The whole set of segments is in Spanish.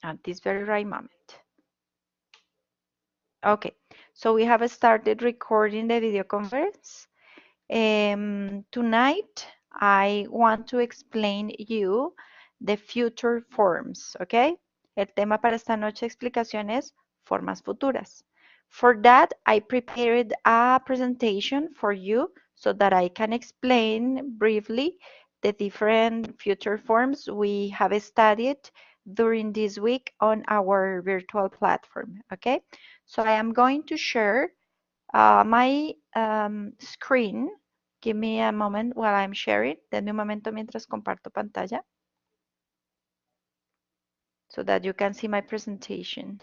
at this very right moment. Okay, so we have started recording the video conference. Tonight, I want to explain you the future forms, okay? El tema para esta noche de explicación es formas futuras. For that, I prepared a presentation for you so that I can explain briefly the different future forms we have studied during this week on our virtual platform, okay? So I am going to share my screen. Give me a moment while I'm sharing. Denme un momento mientras comparto pantalla so that you can see my presentation.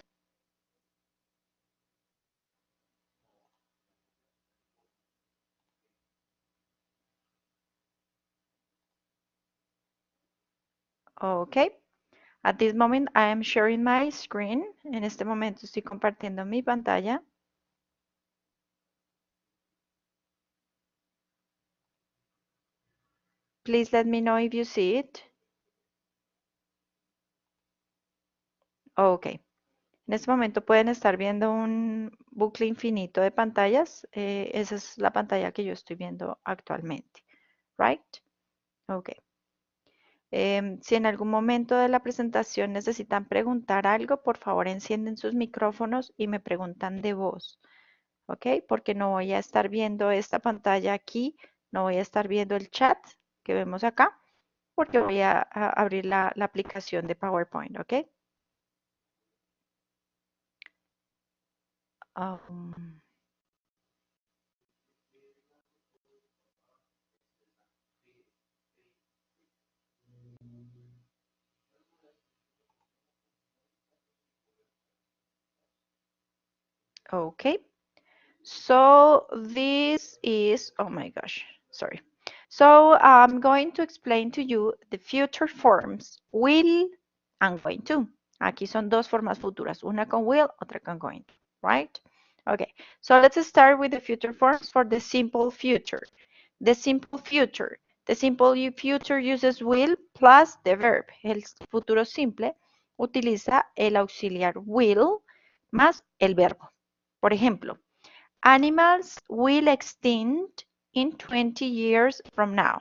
Okay. At this moment I am sharing my screen. En este momento estoy compartiendo mi pantalla. Please let me know if you see it. Ok. En este momento pueden estar viendo un bucle infinito de pantallas. Esa es la pantalla que yo estoy viendo actualmente. Right? Ok. Si en algún momento de la presentación necesitan preguntar algo, por favor encienden sus micrófonos y me preguntan de voz, ¿ok? Porque no voy a estar viendo esta pantalla aquí, no voy a estar viendo el chat que vemos acá, porque voy a abrir la aplicación de PowerPoint, ¿ok? Um, okay. So this is, oh my gosh, sorry. So I'm going to explain to you the future forms will and going to. Aquí son dos formas futuras, una con will, otra con going to, right? Okay, so let's start with the future forms for the simple future. The simple future. The simple future uses will plus the verb. El futuro simple utiliza el auxiliar will más el verbo. Por ejemplo, animals will extinct in 20 years from now.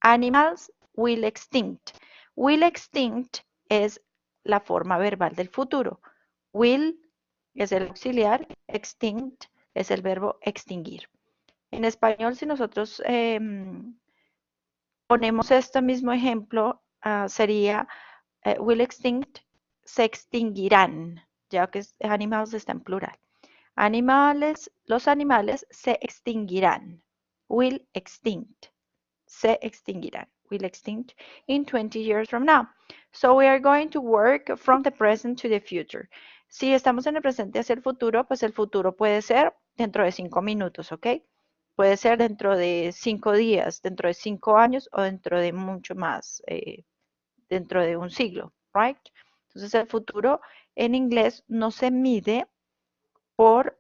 Animals will extinct. Will extinct es la forma verbal del futuro. Will es el auxiliar, extinct es el verbo extinguir. En español, si nosotros ponemos este mismo ejemplo, sería will extinct, se extinguirán, ya que animals está en plural. Los animales se extinguirán. Will extinct. Se extinguirán. Will extinct in 20 years from now. So we are going to work from the present to the future. Si estamos en el presente hacia el futuro, pues el futuro puede ser dentro de 5 minutos, ¿ok? Puede ser dentro de 5 días, dentro de 5 años o dentro de mucho más, dentro de un siglo, right? Entonces el futuro en inglés no se mide por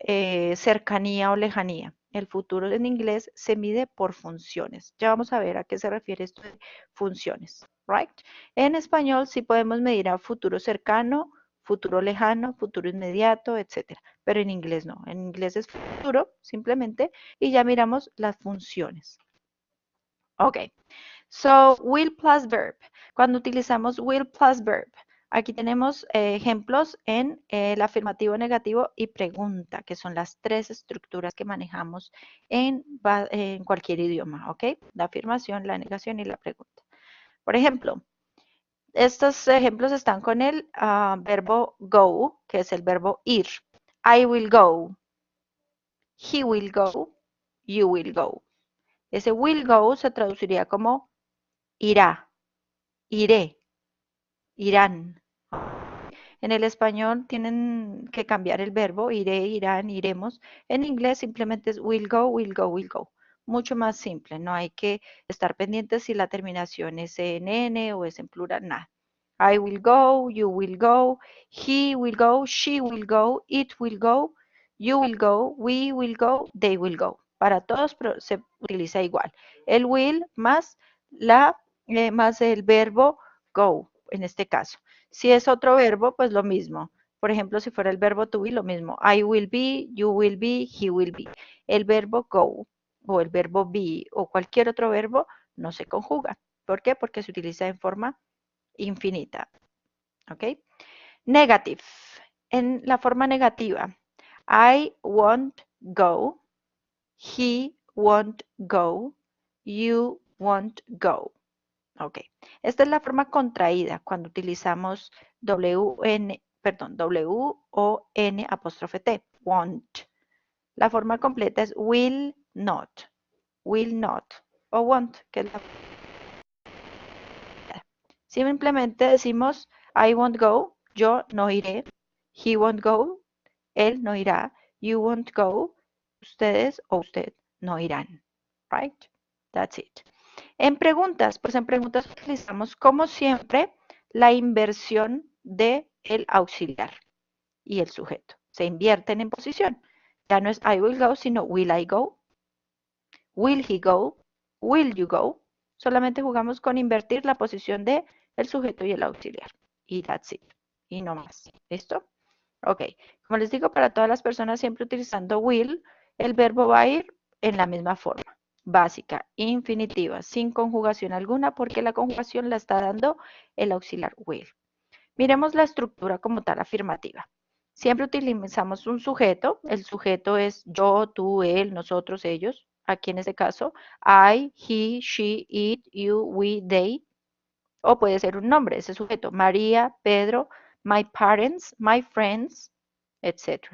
cercanía o lejanía. El futuro en inglés se mide por funciones. Ya vamos a ver a qué se refiere esto de funciones, right? En español sí podemos medir a futuro cercano, futuro lejano, futuro inmediato, etcétera. Pero en inglés no. En inglés es futuro simplemente y ya miramos las funciones. Ok. So, will plus verb. Cuando utilizamos will plus verb, aquí tenemos ejemplos en el afirmativo, negativo y pregunta, que son las tres estructuras que manejamos en cualquier idioma, ¿ok? La afirmación, la negación y la pregunta. Por ejemplo, estos ejemplos están con el verbo go, que es el verbo ir. I will go. He will go. You will go. Ese will go se traduciría como irá, iré, irán. En el español tienen que cambiar el verbo, iré, irán, iremos. En inglés simplemente es will go, will go, will go. Mucho más simple, no hay que estar pendientes si la terminación es en N o es en plural, nada. I will go, you will go, he will go, she will go, it will go, you will go, we will go, they will go. Para todos se utiliza igual. El will más el verbo go. en este caso. Si es otro verbo, pues lo mismo. Por ejemplo, si fuera el verbo to be, lo mismo. I will be, you will be, he will be. El verbo go o el verbo be o cualquier otro verbo no se conjuga. ¿Por qué? Porque se utiliza en forma infinita. ¿Ok? Negative. En la forma negativa. I won't go. He won't go. You won't go. Ok. Esta es la forma contraída cuando utilizamos W-O-N apóstrofe T. Won't. La forma completa es will not. Will not. O won't, que es la. Simplemente decimos I won't go, yo no iré. He won't go, él no irá. You won't go, ustedes o usted no irán. Right? That's it. En preguntas, pues en preguntas utilizamos como siempre la inversión de el auxiliar y el sujeto. Se invierten en posición. Ya no es I will go, sino will I go, will he go, will you go. Solamente jugamos con invertir la posición de el sujeto y el auxiliar. Y that's it. Y no más. ¿Listo? Ok. Como les digo, para todas las personas siempre utilizando will, el verbo va a ir en la misma forma. Básica, infinitiva, sin conjugación alguna, porque la conjugación la está dando el auxiliar will. Miremos la estructura como tal afirmativa. Siempre utilizamos un sujeto. El sujeto es yo, tú, él, nosotros, ellos. Aquí en este caso, I, he, she, it, you, we, they. O puede ser un nombre, ese sujeto. María, Pedro, my parents, my friends, etc.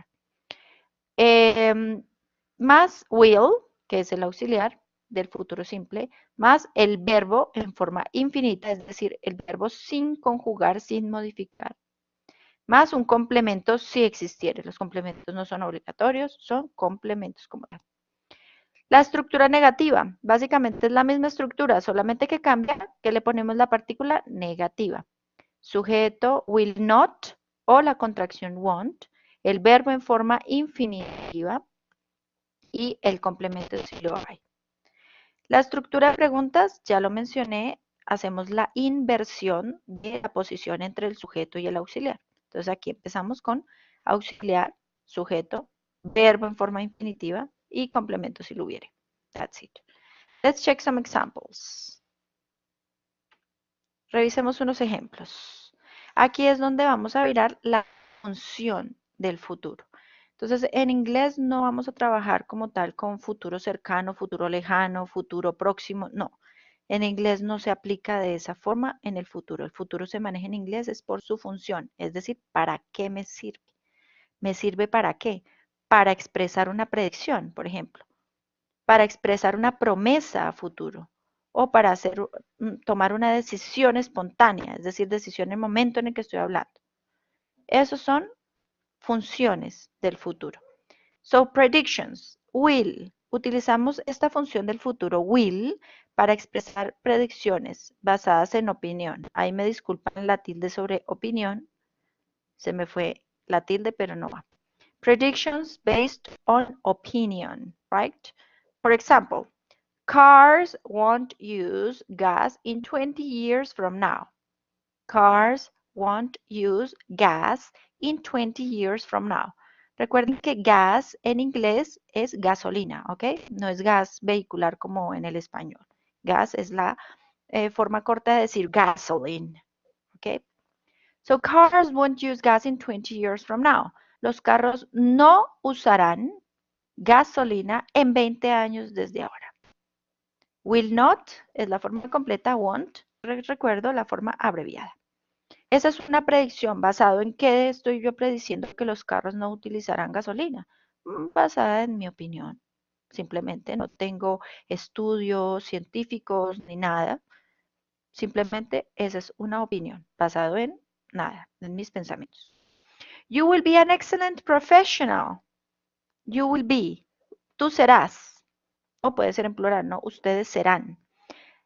Más will, que es el auxiliar del futuro simple, más el verbo en forma infinita, es decir, el verbo sin conjugar, sin modificar, más un complemento si existiere. Los complementos no son obligatorios, son complementos como tal. La estructura negativa, básicamente es la misma estructura, solamente que cambia que le ponemos la partícula negativa. Sujeto will not o la contracción won't, el verbo en forma infinitiva y el complemento si lo hay. La estructura de preguntas, ya lo mencioné, hacemos la inversión de la posición entre el sujeto y el auxiliar. Entonces aquí empezamos con auxiliar, sujeto, verbo en forma infinitiva y complemento si lo hubiere. That's it. Let's check some examples. Revisemos unos ejemplos. Aquí es donde vamos a mirar la función del futuro. Entonces, en inglés no vamos a trabajar como tal con futuro cercano, futuro lejano, futuro próximo, no. En inglés no se aplica de esa forma en el futuro. El futuro se maneja en inglés es por su función, es decir, ¿para qué me sirve? ¿Me sirve para qué? Para expresar una predicción, por ejemplo, para expresar una promesa a futuro o para tomar una decisión espontánea, es decir, decisión en el momento en el que estoy hablando. Esos son funciones del futuro. So, predictions, will. Utilizamos esta función del futuro will para expresar predicciones basadas en opinión. Ahí me disculpan la tilde sobre opinión. Se me fue la tilde, pero no va. Predictions based on opinion, right? For example, cars won't use gas in 20 years from now. Cars won't use gas in 20 years from now. Recuerden que gas en inglés es gasolina, ¿ok? No es gas vehicular como en el español. Gas es la forma corta de decir gasoline, ¿ok? So cars won't use gas in 20 years from now. Los carros no usarán gasolina en 20 años desde ahora. Will not es la forma completa, won't, recuerdo la forma abreviada. Esa es una predicción. ¿Basado en qué estoy yo prediciendo que los carros no utilizarán gasolina? Basada en mi opinión. Simplemente no tengo estudios científicos ni nada. Simplemente esa es una opinión, basado en nada, en mis pensamientos. You will be an excellent professional. You will be. Tú serás. O puede ser en plural, ¿no? Ustedes serán.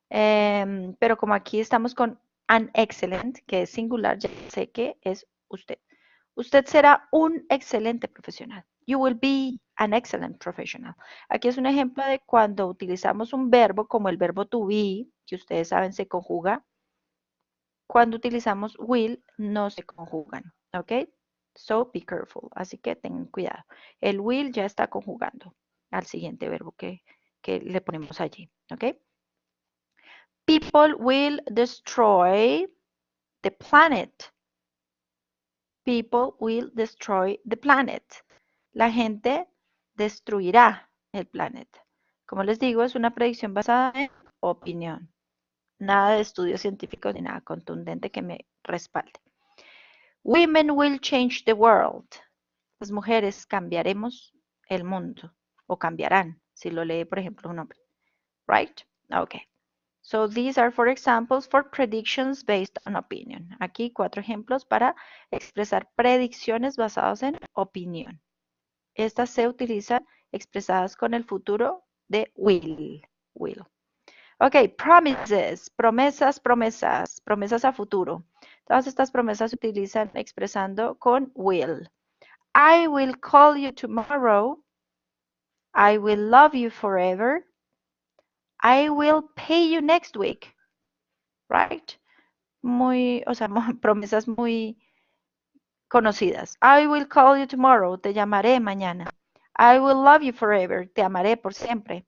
Pero como aquí estamos con an excellent, que es singular, ya sé que es usted. Usted será un excelente profesional. You will be an excellent professional. Aquí es un ejemplo de cuando utilizamos un verbo como el verbo to be, que ustedes saben se conjuga cuando utilizamos will no se conjugan, ¿ok? So be careful, así que tengan cuidado. El will ya está conjugando al siguiente verbo que le ponemos allí, ¿ok? People will destroy the planet. People will destroy the planet. La gente destruirá el planeta. Como les digo, es una predicción basada en opinión. Nada de estudios científicos ni nada contundente que me respalde. Women will change the world. Las mujeres cambiaremos el mundo. O cambiarán, si lo lee, por ejemplo, un hombre. Right? Okay. So these are for examples for predictions based on opinion. Aquí 4 ejemplos para expresar predicciones basadas en opinión. Estas se utilizan expresadas con el futuro de will. Will. Ok, promises, promesas, promesas, promesas a futuro. Todas estas promesas se utilizan expresando con will. I will call you tomorrow. I will love you forever. I will pay you next week. Right? Muy, o sea, promesas muy conocidas. I will call you tomorrow. Te llamaré mañana. I will love you forever. Te amaré por siempre.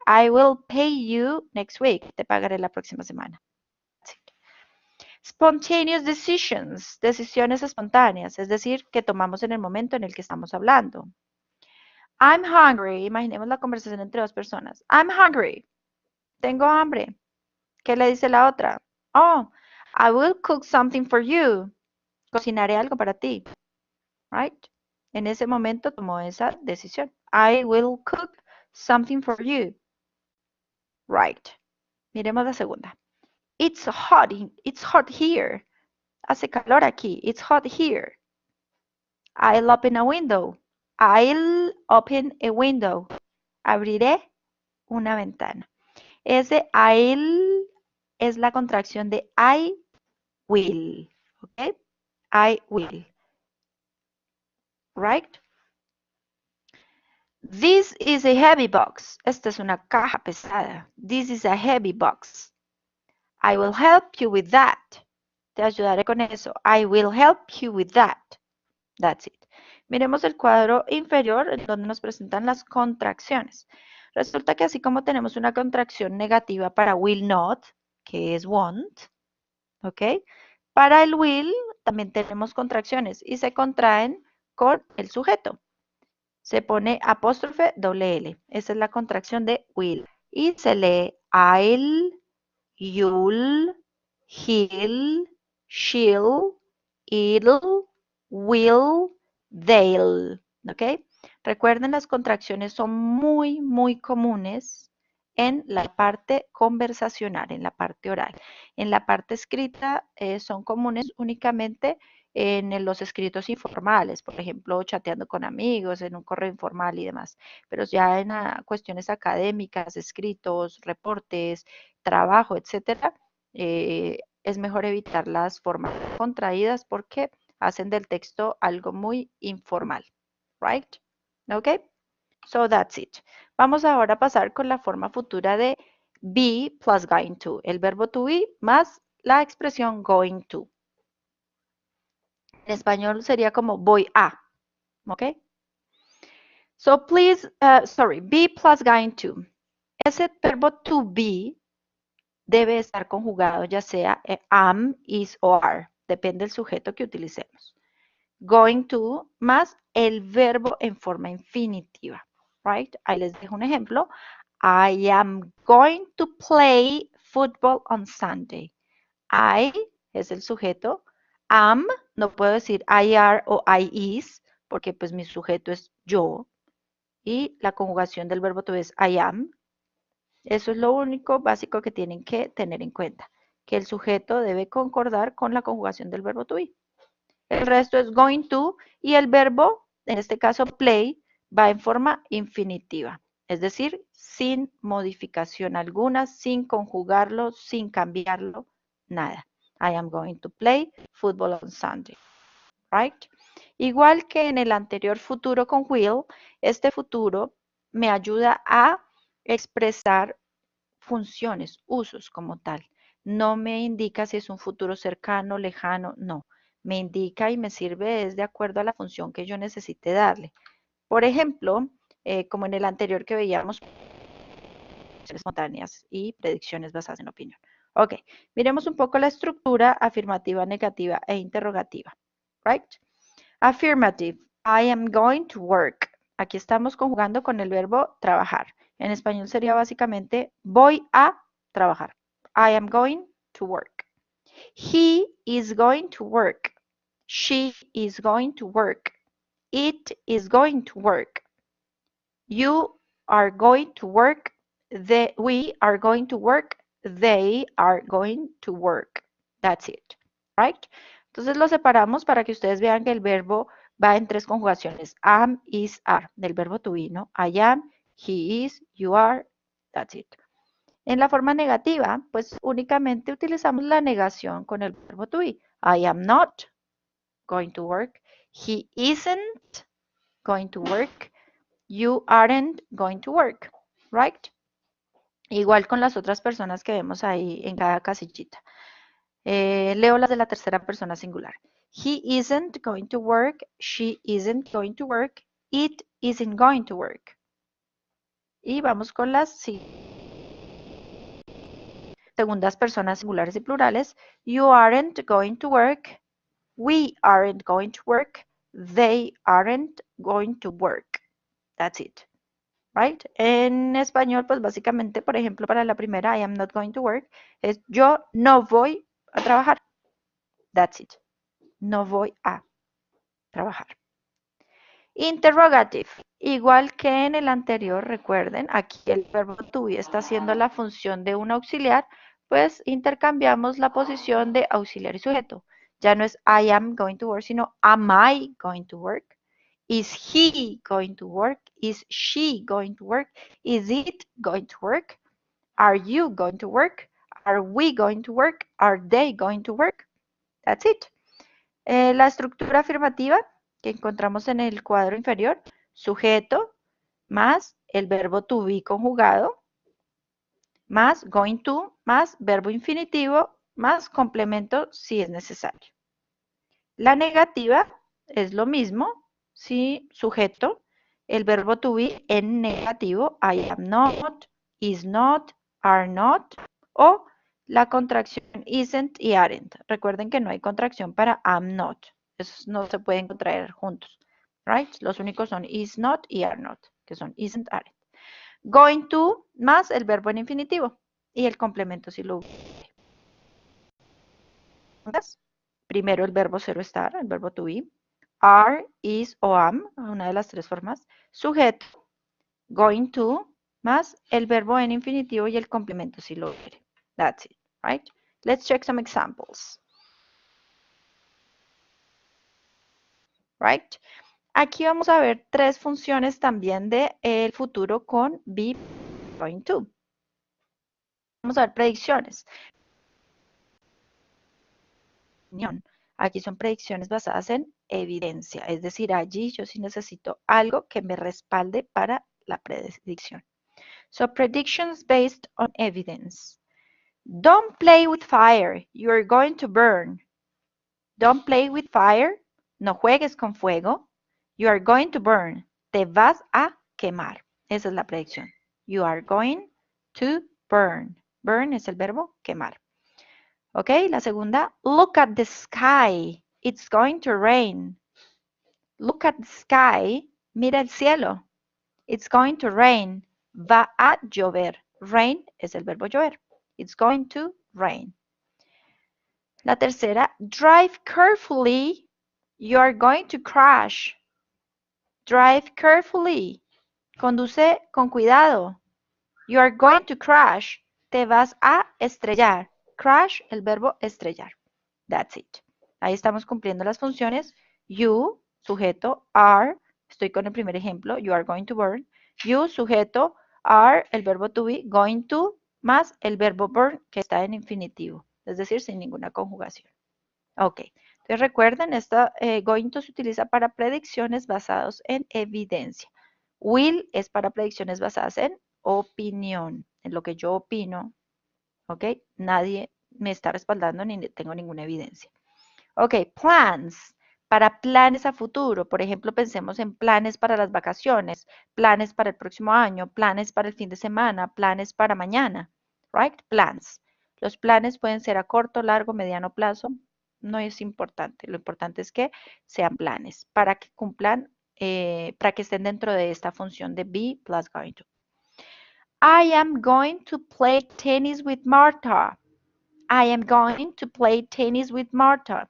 I will pay you next week. Te pagaré la próxima semana. Spontaneous decisions, decisiones espontáneas, es decir, que tomamos en el momento en el que estamos hablando. I'm hungry, imaginemos la conversación entre dos personas. I'm hungry, tengo hambre. ¿Qué le dice la otra? Oh, I will cook something for you. Cocinaré algo para ti. Right? En ese momento tomó esa decisión. I will cook something for you. Right. Miremos la segunda. It's hot here. Hace calor aquí. It's hot here. I'll open a window. I'll open a window. Abriré una ventana. Ese I'll es la contracción de I will. ¿Ok? I will. Right? This is a heavy box. Esta es una caja pesada. This is a heavy box. I will help you with that. Te ayudaré con eso. I will help you with that. That's it. Miremos el cuadro inferior en donde nos presentan las contracciones. Resulta que así como tenemos una contracción negativa para will not, que es won't, ¿ok? Para el will también tenemos contracciones y se contraen con el sujeto. Se pone apóstrofe doble L. Esa es la contracción de will. Y se lee I'll, you'll, he'll, she'll, it'll, will, they'll. ¿Ok? Recuerden, las contracciones son muy, muy comunes en la parte conversacional, en la parte oral. En la parte escrita son comunes únicamente en los escritos informales, por ejemplo, chateando con amigos, en un correo informal y demás. Pero ya en cuestiones académicas, escritos, reportes, trabajo, etcétera, es mejor evitar las formas contraídas porque hacen del texto algo muy informal. Right? ¿Ok? So that's it. Vamos ahora a pasar con la forma futura de be plus going to. El verbo to be más la expresión going to. En español sería como voy a. ¿Ok? So please, be plus going to. Ese verbo to be debe estar conjugado ya sea am, is o are. Depende del sujeto que utilicemos. Going to más el verbo en forma infinitiva. Right? Ahí les dejo un ejemplo. I am going to play football on Sunday. I es el sujeto. Am, no puedo decir I are o I is, porque pues mi sujeto es yo. Y la conjugación del verbo to be es I am. Eso es lo único básico que tienen que tener en cuenta, que el sujeto debe concordar con la conjugación del verbo to be. El resto es going to y el verbo, en este caso play, va en forma infinitiva, es decir, sin modificación alguna, sin conjugarlo, sin cambiarlo, nada. I am going to play football on Sunday. Right? Igual que en el anterior futuro con will, este futuro me ayuda a expresar funciones, usos como tal. no me indica si es un futuro cercano, lejano, no. Me indica y me sirve es de acuerdo a la función que yo necesite darle. Por ejemplo, como en el anterior que veíamos, espontáneas y predicciones basadas en opinión. Ok, miremos un poco la estructura afirmativa, negativa e interrogativa. Right? Affirmative. I am going to work. Aquí estamos conjugando con el verbo trabajar. En español sería básicamente voy a trabajar. I am going to work. He is going to work. She is going to work. It is going to work. You are going to work. We are going to work. They are going to work. That's it. Right? Entonces lo separamos para que ustedes vean que el verbo va en tres conjugaciones. Am, is, are. Del verbo to be, ¿no? I am, he is, you are. That's it. En la forma negativa, pues únicamente utilizamos la negación con el verbo to be. I am not going to work. He isn't going to work. You aren't going to work, right? Igual con las otras personas que vemos ahí en cada casillita. Leo las de la tercera persona singular. He isn't going to work. She isn't going to work. It isn't going to work. Y vamos con las segundas personas singulares y plurales. You aren't going to work. We aren't going to work. They aren't going to work. That's it. Right? En español, pues básicamente, por ejemplo, para la primera, I am not going to work, es yo no voy a trabajar. That's it. No voy a trabajar. Interrogative. Igual que en el anterior, recuerden, aquí el verbo to be está haciendo la función de un auxiliar, pues intercambiamos la posición de auxiliar y sujeto. Ya no es I am going to work, sino am I going to work? Is he going to work? Is she going to work? Is it going to work? Are you going to work? Are we going to work? Are they going to work? That's it. La estructura afirmativa que encontramos en el cuadro inferior, sujeto más el verbo to be conjugado, más going to, más verbo infinitivo, más complemento si es necesario. La negativa es lo mismo, si sujeto, el verbo to be en negativo, I am not, is not, are not, o la contracción isn't y aren't. Recuerden que no hay contracción para am not. Esos no se pueden contraer juntos. Right? Los únicos son is not y are not, que son isn't, aren't. Going to más el verbo en infinitivo y el complemento si lo hubiera. Primero el verbo ser o estar, el verbo to be. Are, is o am, una de las tres formas. Sujeto, going to, más el verbo en infinitivo y el complemento si lo hubiere. That's it, right? Let's check some examples. Right? Aquí vamos a ver tres funciones también de el futuro con be going to. Vamos a ver predicciones. Aquí son predicciones basadas en evidencia, es decir, allí yo sí necesito algo que me respalde para la predicción. So predictions based on evidence. Don't play with fire, you are going to burn. Don't play with fire, no juegues con fuego. You are going to burn, te vas a quemar. Esa es la predicción. You are going to burn. Burn es el verbo quemar. Ok, la segunda, look at the sky, it's going to rain. Look at the sky, mira el cielo. It's going to rain, va a llover. Rain es el verbo llover. It's going to rain. La tercera, drive carefully, you are going to crash. Drive carefully, conduce con cuidado. You are going to crash, te vas a estrellar. Crash, el verbo estrellar. That's it. Ahí estamos cumpliendo las funciones. You, sujeto, are, estoy con el primer ejemplo, you are going to burn. You, sujeto, are, el verbo to be, going to, más el verbo burn, que está en infinitivo, es decir, sin ninguna conjugación. Ok, entonces recuerden, esta going to se utiliza para predicciones basadas en evidencia. Will es para predicciones basadas en opinión, en lo que yo opino. ¿Ok? Nadie me está respaldando ni tengo ninguna evidencia. Ok, plans. Para planes a futuro, por ejemplo, pensemos en planes para las vacaciones, planes para el próximo año, planes para el fin de semana, planes para mañana, right? Plans. Los planes pueden ser a corto, largo, mediano plazo, no es importante. Lo importante es que sean planes para que cumplan, para que estén dentro de esta función de be plus going to. I am going to play tennis with Martha. I am going to play tennis with Martha.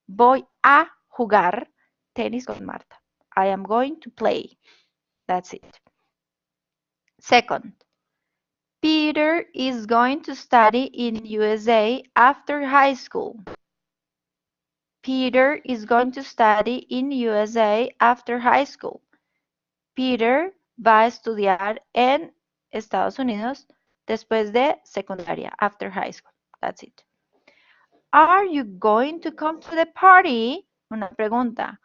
Voy a jugar tenis con Marta. I am going to play. That's it. Second, Peter is going to study in USA after high school. Peter is going to study in USA after high school. Peter va a estudiar en Estados Unidos después de secundaria, after high school. That's it. Are you going to come to the party? Una pregunta.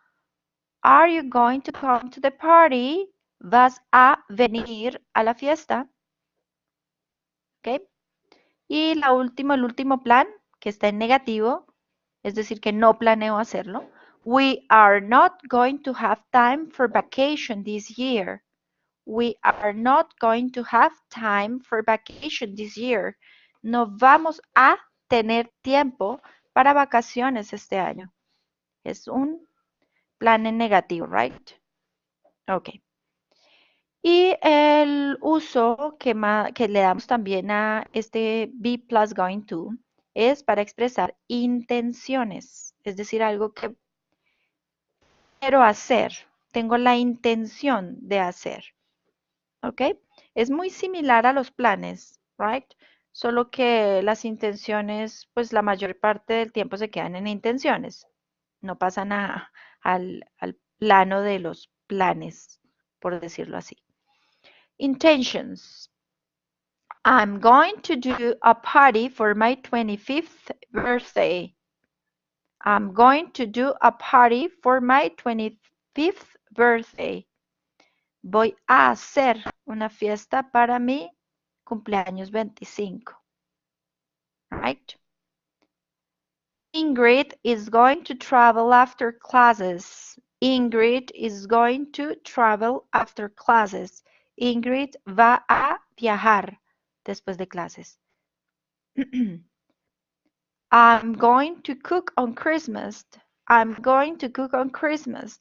Are you going to come to the party? ¿Vas a venir a la fiesta? ¿Ok? Y el último plan, que está en negativo, es decir, que no planeo hacerlo. We are not going to have time for vacation this year. We are not going to have time for vacation this year. No vamos a tener tiempo para vacaciones este año. Es un plan en negativo, right? Ok. Y el uso que le damos también a este be plus going to es para expresar intenciones, es decir, algo que quiero hacer, tengo la intención de hacer, ¿ok? Es muy similar a los planes, right? Solo que las intenciones, pues la mayor parte del tiempo se quedan en intenciones, no pasan al plano de los planes, por decirlo así. Intentions. I'm going to do a party for my 25th birthday. I'm going to do a party for my 25th birthday. Voy a hacer una fiesta para mi cumpleaños 25. Right? Ingrid is going to travel after classes. Ingrid is going to travel after classes. Ingrid va a viajar después de clases. I'm going to cook on Christmas. I'm going to cook on Christmas.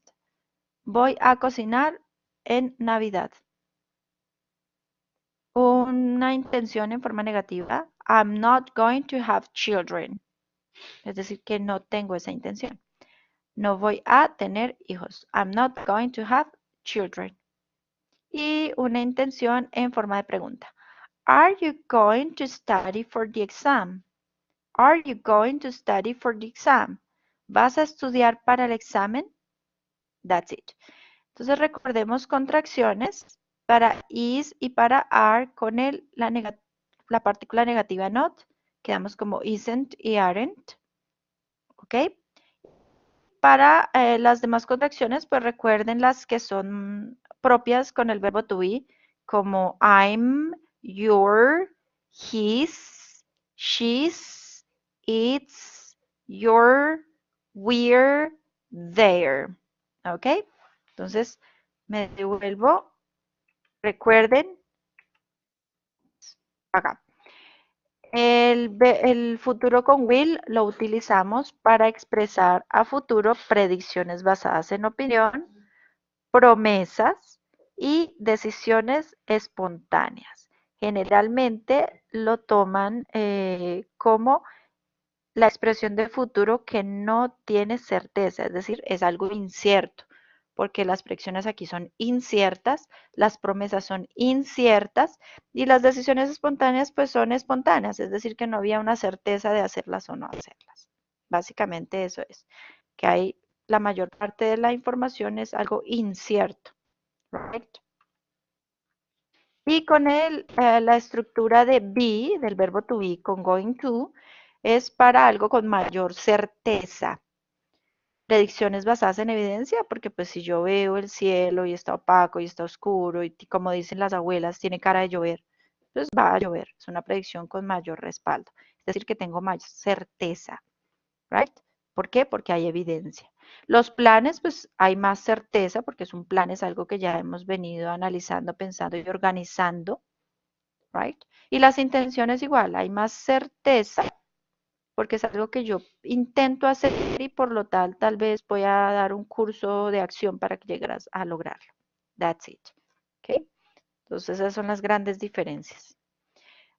Voy a cocinar en Navidad. Una intención en forma negativa. I'm not going to have children. Es decir, que no tengo esa intención. No voy a tener hijos. I'm not going to have children. Y una intención en forma de pregunta. Are you going to study for the exam? Are you going to study for the exam? ¿Vas a estudiar para el examen? That's it. Entonces recordemos contracciones para is y para are con la partícula negativa not. Quedamos como isn't y aren't. ¿Ok? Para las demás contracciones, pues recuerden las que son propias con el verbo to be, como I'm, you're, he's, she's, it's, you're, we're, there. ¿Ok? Entonces, me devuelvo. Recuerden, acá. El futuro con will lo utilizamos para expresar a futuro predicciones basadas en opinión, promesas y decisiones espontáneas. Generalmente lo toman como la expresión de futuro que no tiene certeza, es decir, es algo incierto, porque las predicciones aquí son inciertas, las promesas son inciertas y las decisiones espontáneas pues son espontáneas, es decir, que no había una certeza de hacerlas o no hacerlas. Básicamente eso es, que hay la mayor parte de la información es algo incierto, right? Y con la estructura de be, del verbo to be, con going to, es para algo con mayor certeza. Predicciones basadas en evidencia, porque pues si yo veo el cielo y está opaco y está oscuro y como dicen las abuelas, tiene cara de llover, pues va a llover. Es una predicción con mayor respaldo. es decir, que tengo más certeza, right? ¿Por qué? Porque hay evidencia. Los planes, pues hay más certeza, porque es un plan, es algo que ya hemos venido analizando, pensando y organizando, right? Y las intenciones igual, hay más certeza, porque es algo que yo intento hacer y por lo tal vez voy a dar un curso de acción para que llegues a lograrlo. That's it. ¿Ok? Entonces esas son las grandes diferencias.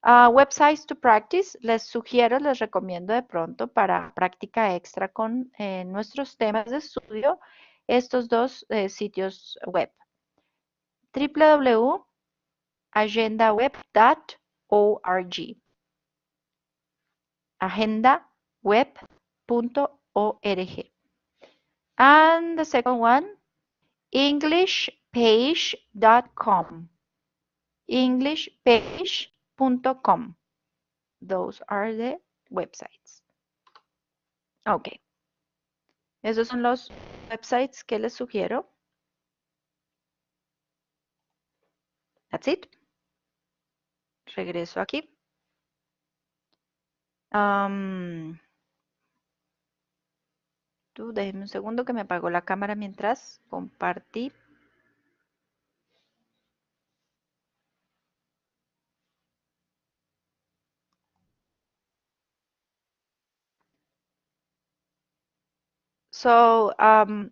Websites to practice, les sugiero, les recomiendo de pronto para práctica extra con nuestros temas de estudio, estos dos sitios web. www.agendaweb.org, agendaweb.org. And the second one, englishpage.com, englishpage.com. Those are the websites. Ok, esos son los websites que les sugiero. That's it. Regreso aquí. Déjenme un segundo que me apagó la cámara mientras compartí.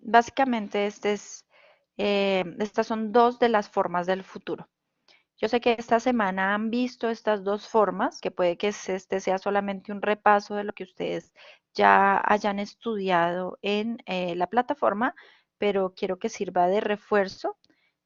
Básicamente estas son dos de las formas del futuro. Yo sé que esta semana han visto estas dos formas, que puede que este sea solamente un repaso de lo que ustedes ya hayan estudiado en la plataforma, pero quiero que sirva de refuerzo,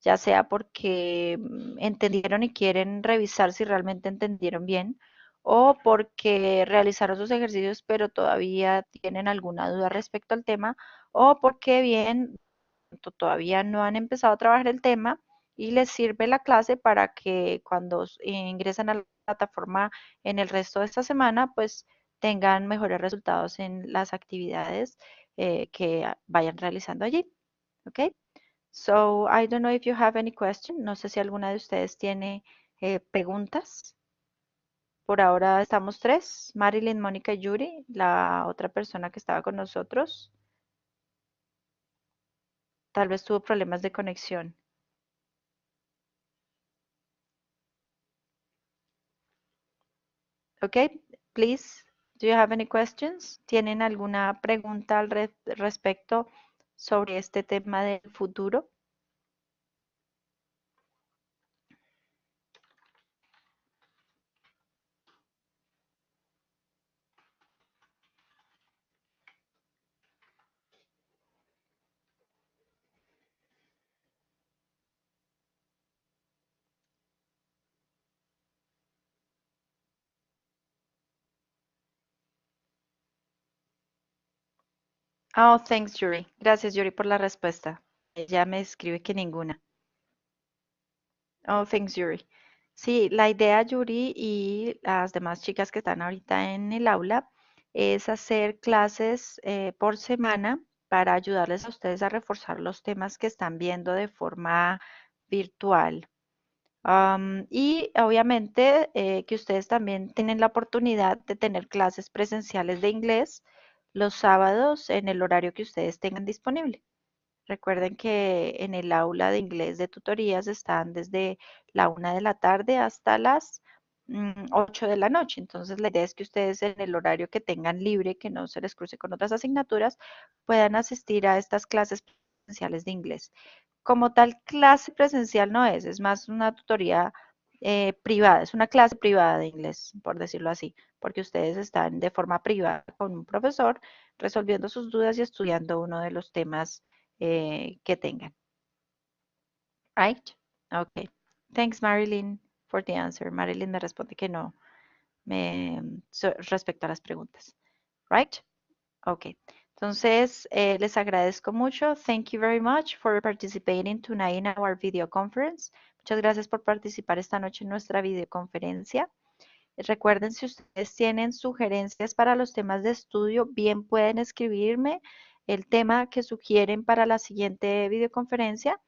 ya sea porque entendieron y quieren revisar si realmente entendieron bien, o porque realizaron sus ejercicios pero todavía tienen alguna duda respecto al tema, o porque bien todavía no han empezado a trabajar el tema y les sirve la clase para que cuando ingresan a la plataforma en el resto de esta semana, pues tengan mejores resultados en las actividades que vayan realizando allí. ¿Ok? So, I don't know if you have any question. No sé si alguna de ustedes tiene preguntas. Por ahora estamos tres, Marilyn, Mónica y Yuri, la otra persona que estaba con nosotros. Tal vez tuvo problemas de conexión. Ok, please, do you have any questions? ¿Tienen alguna pregunta al respecto sobre este tema del futuro? Oh, thanks, Yuri. Gracias, Yuri, por la respuesta. Ella me escribe que ninguna. Oh, thanks, Yuri. Sí, la idea, Yuri, y las demás chicas que están ahorita en el aula es hacer clases por semana para ayudarles a ustedes a reforzar los temas que están viendo de forma virtual. Y obviamente que ustedes también tienen la oportunidad de tener clases presenciales de inglés los sábados en el horario que ustedes tengan disponible. Recuerden que en el aula de inglés de tutorías están desde la 1 de la tarde hasta las 8 de la noche. Entonces, la idea es que ustedes en el horario que tengan libre, que no se les cruce con otras asignaturas, puedan asistir a estas clases presenciales de inglés. Como tal, clase presencial no es más una tutoría privada, es una clase privada de inglés, por decirlo así, porque ustedes están de forma privada con un profesor resolviendo sus dudas y estudiando uno de los temas que tengan. Right? Okay. Thanks, Marilyn, for the answer. Marilyn me responde que no respecto a las preguntas. Right? Okay. Entonces, les agradezco mucho. Thank you very much for participating tonight in our video conference. Muchas gracias por participar esta noche en nuestra videoconferencia. Recuerden, si ustedes tienen sugerencias para los temas de estudio, bien pueden escribirme el tema que sugieren para la siguiente videoconferencia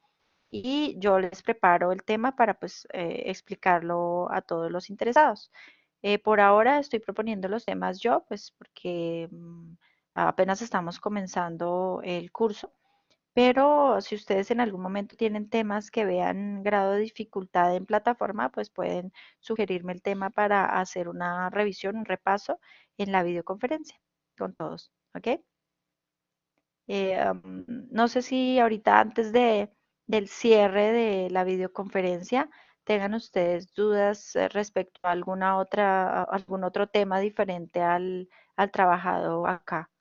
y yo les preparo el tema para pues explicarlo a todos los interesados. Por ahora estoy proponiendo los temas yo, pues porque apenas estamos comenzando el curso, pero si ustedes en algún momento tienen temas que vean grado de dificultad en plataforma, pues pueden sugerirme el tema para hacer una revisión, un repaso en la videoconferencia con todos, ¿ok? No sé si ahorita antes del cierre de la videoconferencia tengan ustedes dudas respecto a algún otro tema diferente al trabajado acá.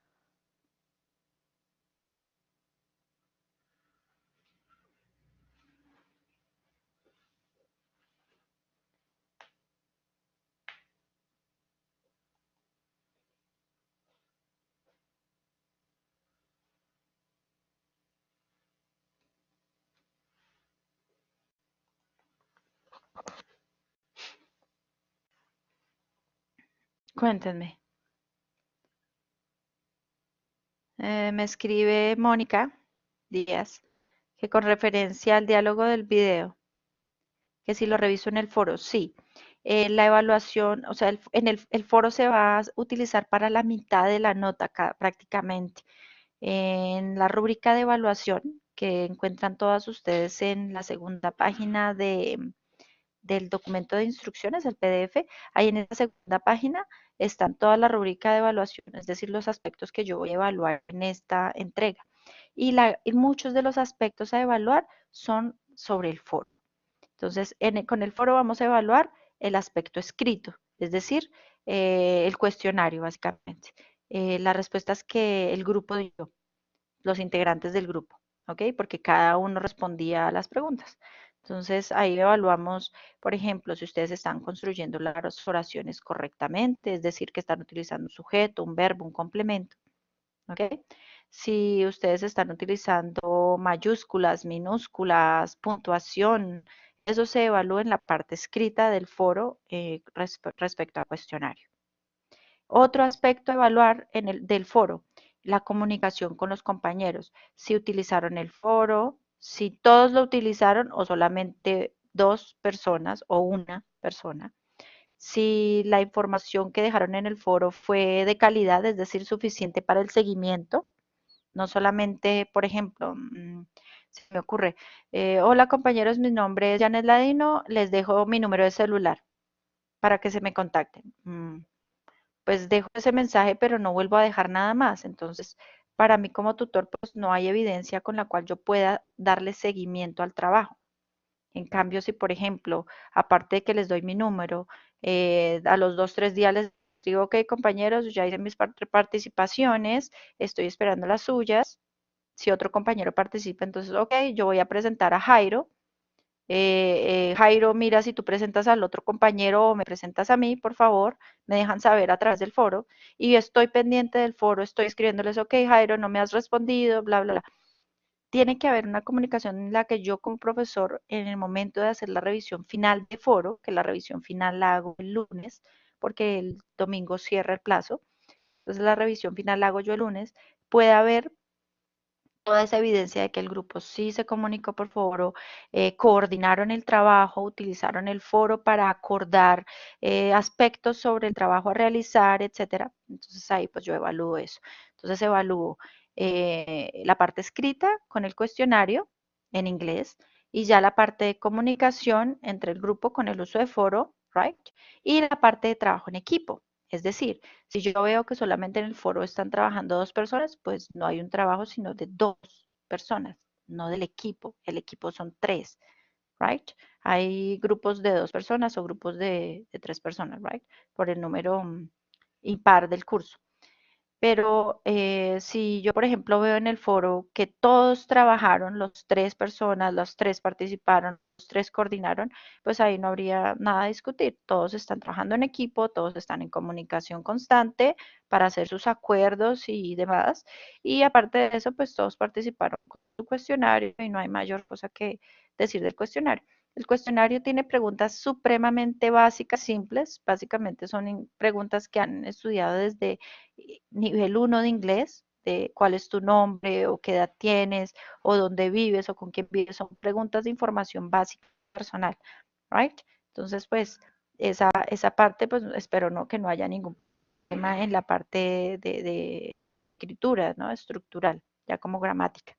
Cuéntenme. Me escribe Mónica Díaz que con referencia al diálogo del video, que si lo reviso en el foro, sí. La evaluación, o sea, el foro se va a utilizar para la mitad de la nota prácticamente. En la rúbrica de evaluación que encuentran todas ustedes en la segunda página del documento de instrucciones, el PDF, ahí en esa segunda página están toda la rúbrica de evaluación, es decir, los aspectos que yo voy a evaluar en esta entrega. Y muchos de los aspectos a evaluar son sobre el foro. Entonces, con el foro vamos a evaluar el aspecto escrito, es decir, el cuestionario básicamente, las respuestas que el grupo dio, los integrantes del grupo, ¿ok? Porque cada uno respondía a las preguntas. Entonces, ahí evaluamos, por ejemplo, si ustedes están construyendo las oraciones correctamente, es decir, que están utilizando un sujeto, un verbo, un complemento, ¿ok? Si ustedes están utilizando mayúsculas, minúsculas, puntuación, eso se evalúa en la parte escrita del foro respecto al cuestionario. Otro aspecto a evaluar del foro, la comunicación con los compañeros. Si utilizaron el foro, si todos lo utilizaron o solamente dos personas o una persona. Si la información que dejaron en el foro fue de calidad, es decir, suficiente para el seguimiento. No solamente, por ejemplo, se me ocurre, hola compañeros, mi nombre es Janet Ladino, les dejo mi número de celular para que se me contacten. Pues dejo ese mensaje, pero no vuelvo a dejar nada más. Entonces, para mí como tutor, pues no hay evidencia con la cual yo pueda darle seguimiento al trabajo. En cambio, si por ejemplo, aparte de que les doy mi número, a los 2, 3 días les digo, ok, compañeros, ya hice mis participaciones, estoy esperando las suyas. Si otro compañero participa, entonces, ok, yo voy a presentar a Jairo. Jairo, mira, si tú presentas al otro compañero o me presentas a mí, por favor, me dejan saber a través del foro. Y yo estoy pendiente del foro, estoy escribiéndoles, ok, Jairo, no me has respondido, bla, bla, bla. Tiene que haber una comunicación en la que yo como profesor, en el momento de hacer la revisión final de foro, que la revisión final la hago el lunes, porque el domingo cierra el plazo, entonces la revisión final la hago yo el lunes, puede haber toda esa evidencia de que el grupo sí se comunicó por foro, coordinaron el trabajo, utilizaron el foro para acordar aspectos sobre el trabajo a realizar, etcétera. Entonces ahí pues yo evalúo eso. Entonces evalúo la parte escrita con el cuestionario en inglés y ya la parte de comunicación entre el grupo con el uso de foro, right? Y la parte de trabajo en equipo. Es decir, si yo veo que solamente en el foro están trabajando dos personas, pues no hay un trabajo sino de dos personas, no del equipo. El equipo son tres, right? Hay grupos de dos personas o grupos de tres personas, right? Por el número impar del curso. Pero si yo, por ejemplo, veo en el foro que todos trabajaron, los tres personas, los tres participaron, los tres coordinaron, pues ahí no habría nada a discutir. Todos están trabajando en equipo, todos están en comunicación constante para hacer sus acuerdos y demás. Y aparte de eso, pues todos participaron con su cuestionario y no hay mayor cosa que decir del cuestionario. El cuestionario tiene preguntas supremamente básicas, simples. Básicamente son preguntas que han estudiado desde nivel 1 de inglés, de cuál es tu nombre o qué edad tienes o dónde vives o con quién vives, son preguntas de información básica personal, right? Entonces, pues Esa parte, pues espero no que no haya ningún problema en la parte de escritura, ¿no? Estructural, ya como gramática.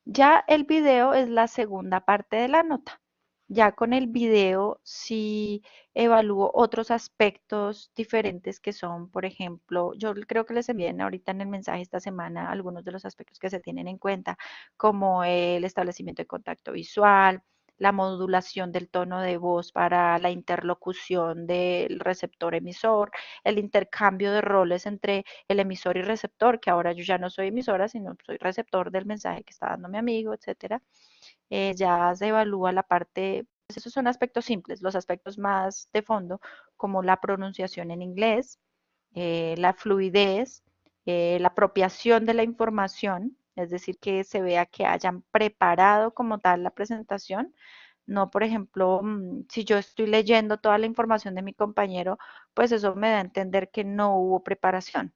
Ya el video es la segunda parte de la nota. Ya con el video sí evalúo otros aspectos diferentes que son, por ejemplo, yo creo que les envié ahorita en el mensaje esta semana algunos de los aspectos que se tienen en cuenta, como el establecimiento de contacto visual, la modulación del tono de voz para la interlocución del receptor emisor, el intercambio de roles entre el emisor y receptor, que ahora yo ya no soy emisora, sino soy receptor del mensaje que está dando mi amigo, etcétera. Ya se evalúa la parte, pues esos son aspectos simples, los aspectos más de fondo, como la pronunciación en inglés, la fluidez, la apropiación de la información, es decir, que se vea que hayan preparado como tal la presentación. No, por ejemplo, si yo estoy leyendo toda la información de mi compañero, pues eso me da a entender que no hubo preparación,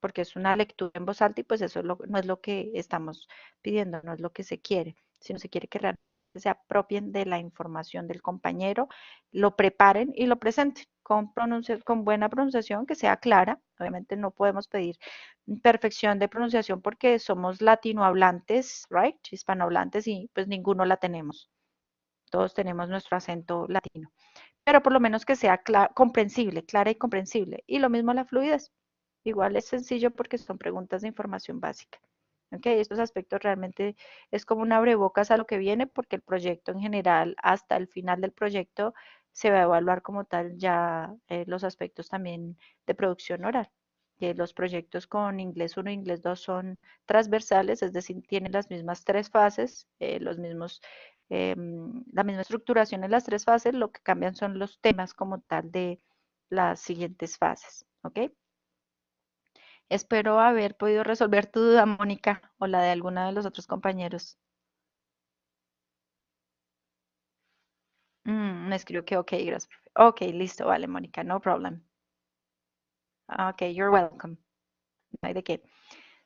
porque es una lectura en voz alta y pues eso no es lo que estamos pidiendo, no es lo que se quiere, sino se quiere que realmente se apropien de la información del compañero, lo preparen y lo presenten con buena pronunciación, que sea clara. Obviamente no podemos pedir perfección de pronunciación porque somos latinohablantes, right? Hispanohablantes y pues ninguno la tenemos. Todos tenemos nuestro acento latino, pero por lo menos que sea comprensible, clara y comprensible. Y lo mismo la fluidez. Igual es sencillo porque son preguntas de información básica. ¿Ok? Estos aspectos realmente es como un abrebocas a lo que viene porque el proyecto en general, hasta el final del proyecto, se va a evaluar como tal ya los aspectos también de producción oral. Que los proyectos con inglés 1 e inglés 2 son transversales, es decir, tienen las mismas tres fases, la misma estructuración en las tres fases, lo que cambian son los temas como tal de las siguientes fases. ¿Ok? Espero haber podido resolver tu duda, Mónica, o la de alguna de los otros compañeros. Me escribió que ok, gracias, profe. Ok, listo, vale, Mónica, no problem. Ok, you're welcome. No hay de qué.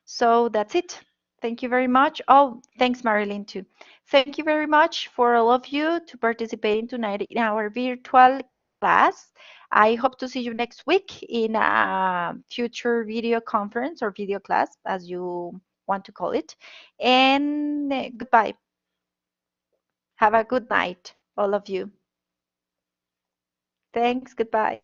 So that's it. Thank you very much. Oh, thanks, Marilyn, too. Thank you very much for all of you to participating tonight in our virtual class. I hope to see you next week in a future video conference or video class, as you want to call it. And goodbye. Have a good night, all of you. Thanks. Goodbye.